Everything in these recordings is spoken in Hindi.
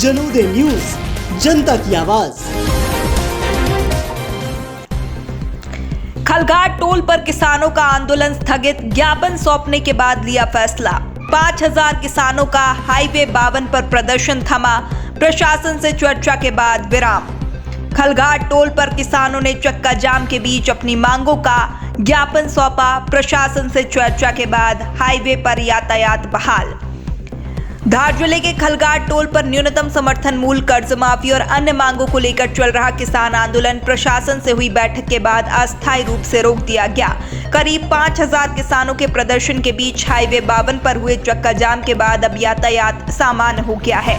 जनोदय न्यूज, जनता की आवाज। खलघाट टोल पर किसानों का आंदोलन स्थगित, ज्ञापन सौंपने के बाद लिया फैसला। 5000 किसानों का हाईवे 52 पर प्रदर्शन थमा, प्रशासन से चर्चा के बाद विराम। खलघाट टोल पर किसानों ने चक्का जाम के बीच अपनी मांगों का ज्ञापन सौंपा, प्रशासन से चर्चा के बाद हाईवे पर यातायात बहाल। धार जिले के खलघाट टोल पर न्यूनतम समर्थन मूल्य, कर्ज माफी और अन्य मांगों को लेकर चल रहा किसान आंदोलन प्रशासन से हुई बैठक के बाद अस्थायी रूप से रोक दिया गया। करीब 5000 किसानों के प्रदर्शन के बीच हाईवे 52 पर हुए चक्का जाम के बाद अब यातायात सामान्य हो गया है।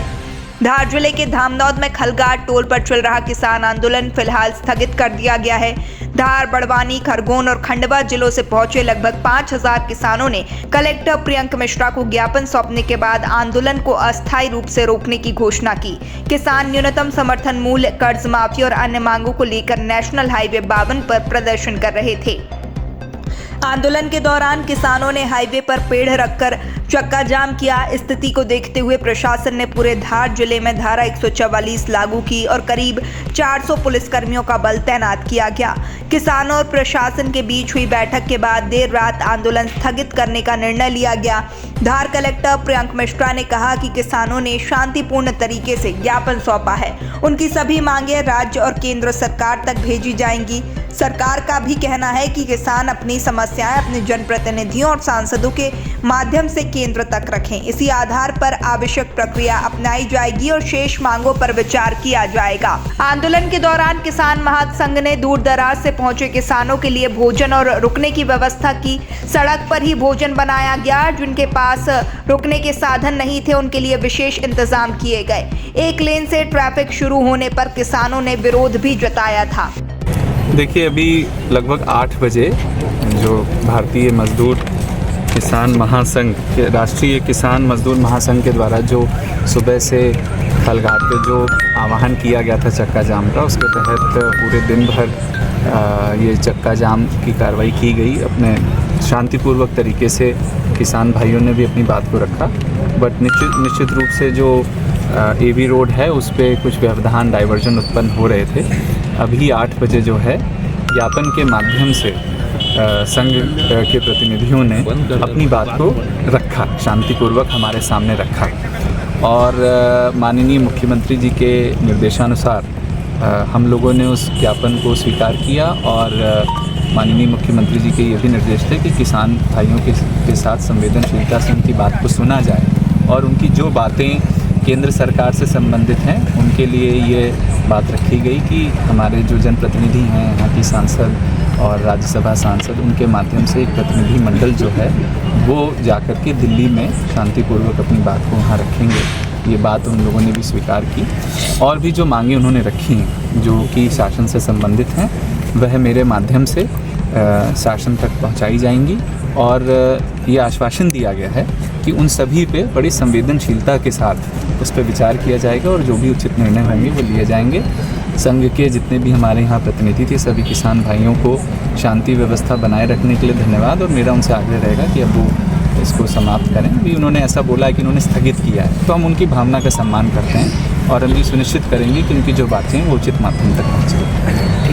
धार जिले के धामनौद में खलघाट टोल पर चल रहा किसान आंदोलन फिलहाल स्थगित कर दिया गया है। धार, बड़वानी, खरगोन और खंडवा जिलों से पहुंचे लगभग 5000 किसानों ने कलेक्टर प्रियंक मिश्रा को ज्ञापन सौंपने के बाद आंदोलन को अस्थायी रूप से रोकने की घोषणा की। किसान न्यूनतम समर्थन मूल्य, कर्ज माफी और अन्य मांगों को लेकर नेशनल हाईवे 52 पर प्रदर्शन कर रहे थे। आंदोलन के दौरान किसानों ने हाईवे पर पेड़ रखकर चक्का जाम किया। स्थिति को देखते हुए प्रशासन ने पूरे धार जिले में धारा 144 लागू की और करीब 400 पुलिसकर्मियों का बल तैनात किया गया। किसानों और प्रशासन के बीच हुई बैठक के बाद देर रात आंदोलन स्थगित करने का निर्णय लिया गया। धार कलेक्टर प्रियंक मिश्रा ने कहा कि किसानों ने शांतिपूर्ण तरीके से ज्ञापन सौंपा है। उनकी सभी मांगे राज्य और केंद्र सरकार तक भेजी जाएंगी। सरकार का भी कहना है कि किसान अपनी समस्याएं अपने जनप्रतिनिधियों और सांसदों के माध्यम से केंद्र तक रखें। इसी आधार पर आवश्यक प्रक्रिया अपनाई जाएगी और शेष मांगों पर विचार किया जाएगा। आंदोलन के दौरान किसान महासंघ ने दूर दराज से पहुंचे किसानों के लिए भोजन और रुकने की व्यवस्था की। सड़क पर ही भोजन बनाया गया। जिनके पास रुकने के साधन नहीं थे उनके लिए विशेष इंतजाम किए गए। एक लेन से ट्रैफिक शुरू होने पर किसानों ने विरोध भी जताया था। देखिए, अभी लगभग 8 बजे जो भारतीय मजदूर किसान महासंघ के राष्ट्रीय किसान मजदूर महासंघ के द्वारा जो सुबह से खलघाट पे जो आह्वान किया गया था चक्का जाम का, उसके तहत पूरे दिन भर ये चक्का जाम की कार्रवाई की गई। अपने शांतिपूर्वक तरीके से किसान भाइयों ने भी अपनी बात को रखा, बट निश्चित रूप से जो एवी रोड है उस पर कुछ व्यवधान, डाइवर्जन उत्पन्न हो रहे थे। अभी 8 बजे जो है ज्ञापन के माध्यम से संघ के प्रतिनिधियों ने अपनी बात को रखा, शांतिपूर्वक हमारे सामने रखा और माननीय मुख्यमंत्री जी के निर्देशानुसार हम लोगों ने उस ज्ञापन को स्वीकार किया और माननीय मुख्यमंत्री जी के ये भी निर्देश थे कि किसान भाइयों के साथ संवेदनशीलता से उनकी बात को सुना जाए और उनकी जो बातें केंद्र सरकार से संबंधित हैं उनके लिए ये बात रखी गई कि हमारे जो जनप्रतिनिधि हैं, यहाँ की सांसद और राज्यसभा सांसद, उनके माध्यम से एक प्रतिनिधि मंडल जो है वो जाकर के दिल्ली में शांतिपूर्वक अपनी बात को वहाँ रखेंगे। ये बात उन लोगों ने भी स्वीकार की और भी जो मांगे उन्होंने रखी हैं जो कि शासन से संबंधित हैं वह मेरे माध्यम से शासन तक पहुँचाई जाएंगी और ये आश्वासन दिया गया है कि उन सभी पे बड़ी संवेदनशीलता के साथ उस पर विचार किया जाएगा और जो भी उचित निर्णय होंगे वो लिए जाएंगे। संघ के जितने भी हमारे यहाँ प्रतिनिधि थे सभी किसान भाइयों को शांति व्यवस्था बनाए रखने के लिए धन्यवाद और मेरा उनसे आग्रह रहेगा कि अब वो इसको समाप्त करें। अभी उन्होंने ऐसा बोला है कि उन्होंने स्थगित किया है तो हम उनकी भावना का सम्मान करते हैं और हम ये सुनिश्चित करेंगे कि उनकी जो बातें हैं वो उचित माध्यम तक पहुँचें।